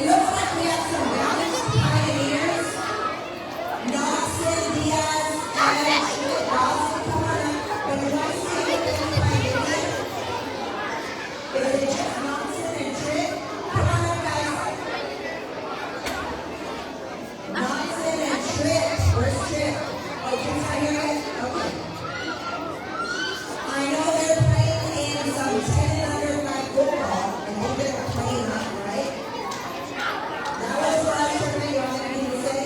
looks like we have some Valley pioneers. Knoxon, Diaz, and Dawson, come on up. But you want to see what they pioneers? Is it just Knoxon and Trick? Come on up, guys. Knoxon and Trick. Where's Trick? Oh, Trick's not here yet? Okay. I know they're playing in some 10 under 5 football. I think they're playing up, right? That was the last survey you have anything to say?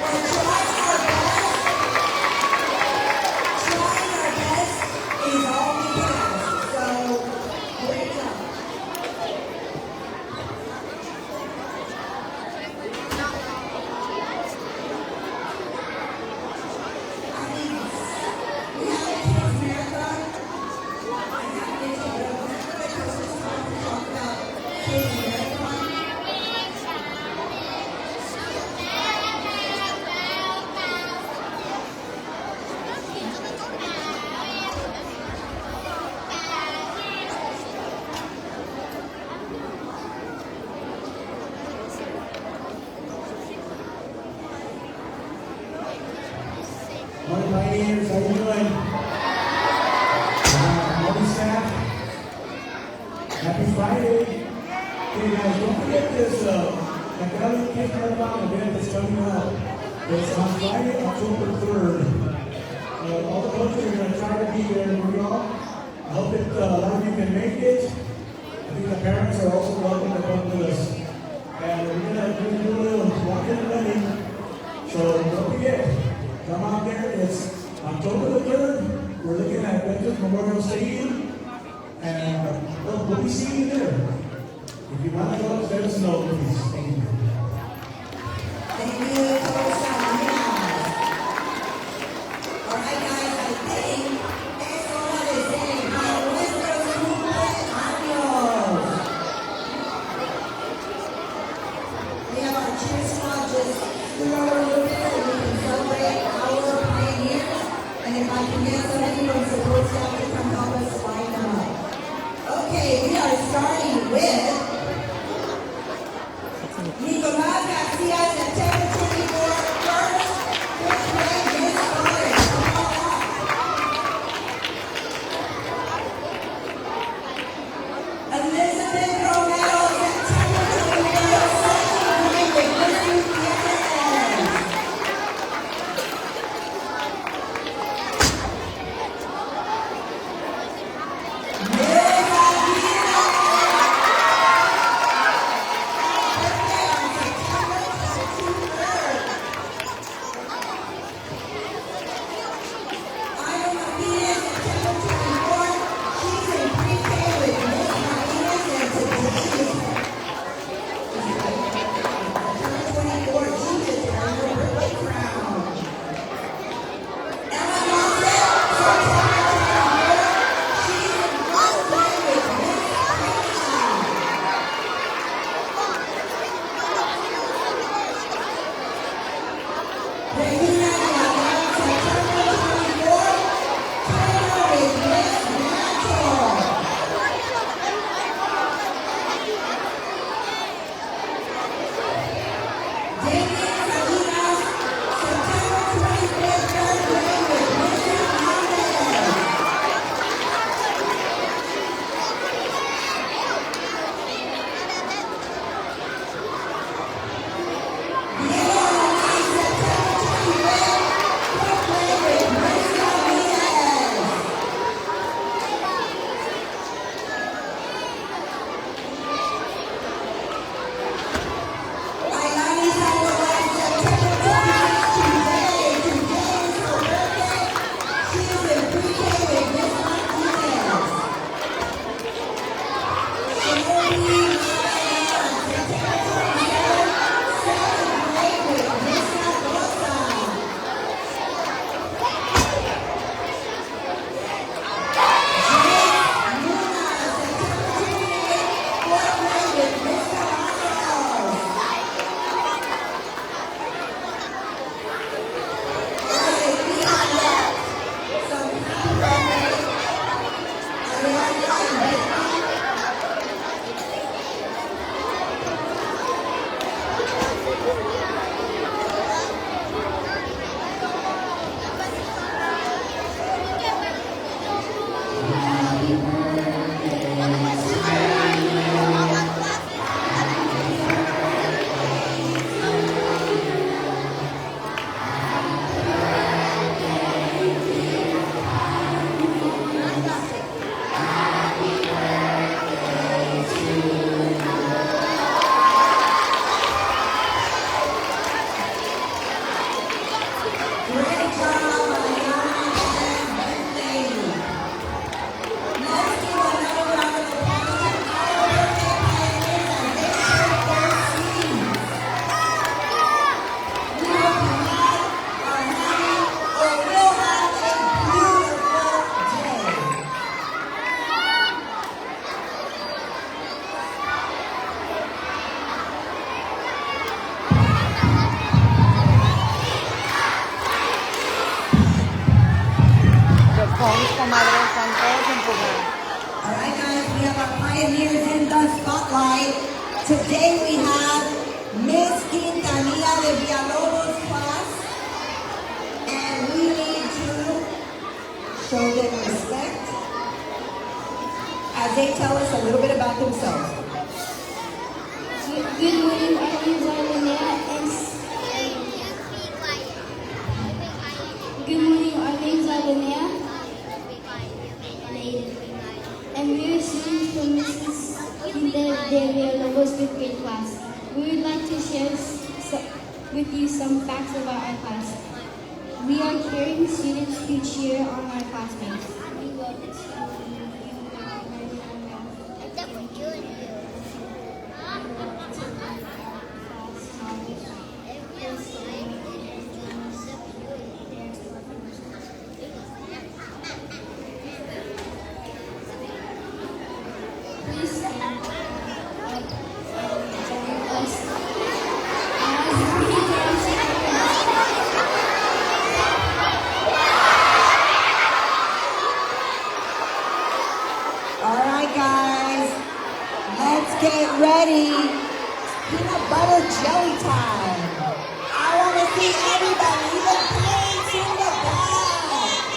We're trying our best. Trying our best is all we can. So, great job. I mean, we have a kids marathon. I have to take it over because it's time to talk about kids marathon. Morning, pioneers. How you doing? Morning, staff. Happy Friday. Hey, guys, don't forget this Valley Kids Marathon event that's coming up. It's on Friday, October 3rd. All the coaches are going to try to be there in New York. I hope that a lot of you can make it. I think the parents are also welcome to come with us. And we're going to do a little walking and running. So don't forget. Come out there, it's October the 3rd. We're looking at Veterans Memorial Stadium, and we'll be seeing you there. If you want to go, let us know, please. Thank you. Thank you, Coach Samia. All right, guys, I think everyone is saying hi. Nuestros cumpleaños. We have our cheer squad just scoot over a little bit so we can celebrate our pioneers. And if I can get some of you from support staff to come help us line them up. Okay, we are starting with comadre están todos empujados. All right, guys, we have our pioneers in the spotlight. Today we have Miss Quintanilla de Villalobos class, and we need to show them respect as they tell us a little bit about themselves. Good morning, my name is Arlinea, and good morning, our name is Arlinea, and we are students from Mrs. Quinta de Villalobos fifth grade class. We would like to share with you some facts about our class. We are caring students who cheer on our classmates. We love to Please stand up and join us as we dance. All right, guys, let's get ready. Peanut butter jelly time. I want to see everybody, even plates in the back.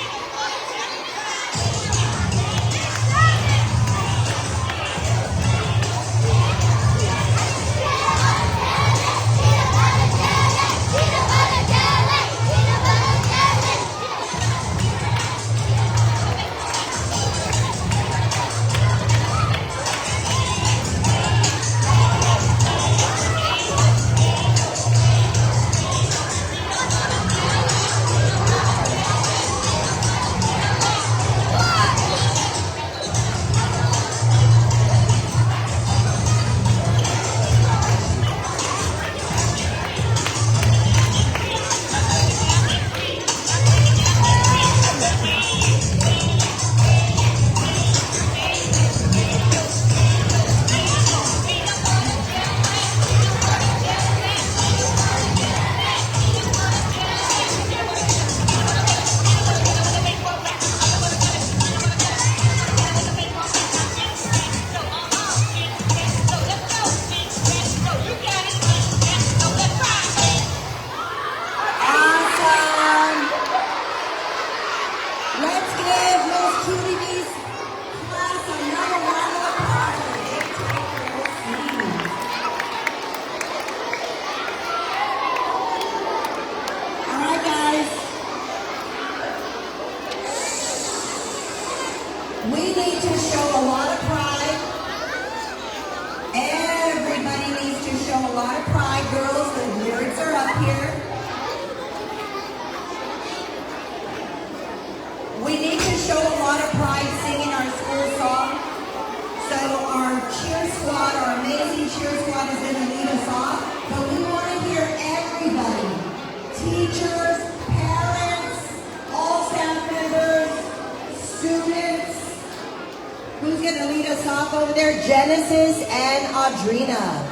Awesome. Let's give Miss Cutie Bee's class another round of applause. All right, guys. We need to show a lot of pride. Everybody needs to show a lot of pride, girls. The lyrics are up here. We need to show a lot of pride singing our school song. So our cheer squad, our amazing cheer squad is going to lead us off. But we want to hear everybody. Teachers, parents, all staff members, students. Who's going to lead us off over there? Genesis and Audrina.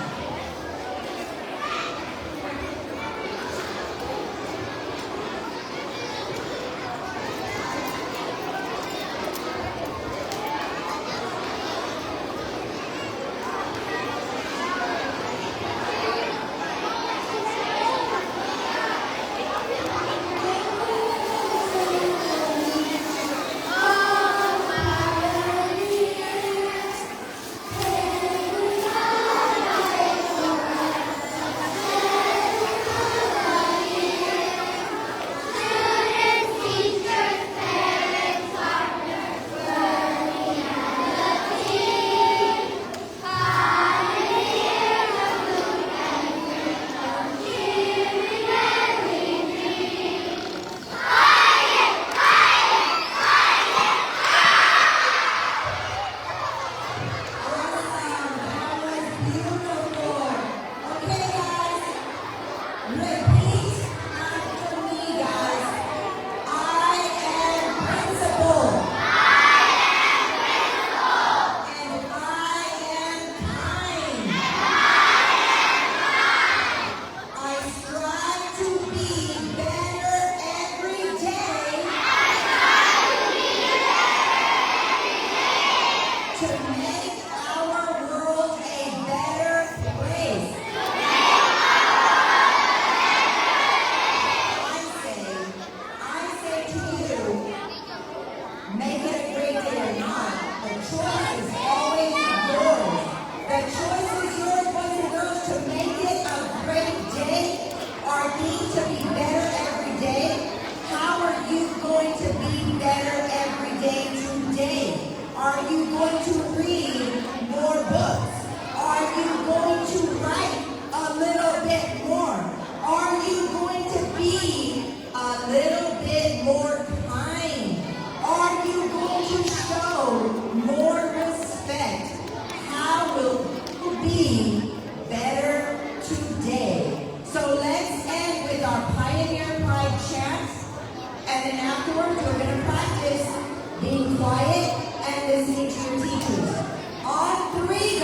choice is always yours. The choice is yours, boys and girls, to make it a great day or need to be better every day. How are you going to be better every day today? Are you going to read more books? Are you going to write a little bit more? Are you going to be a little bit more kind? Are you going to show more respect? How will you be better today? So let's end with our Pioneer Pride chants. And then afterwards, we're going to practice being quiet and listening to your teachers. On three,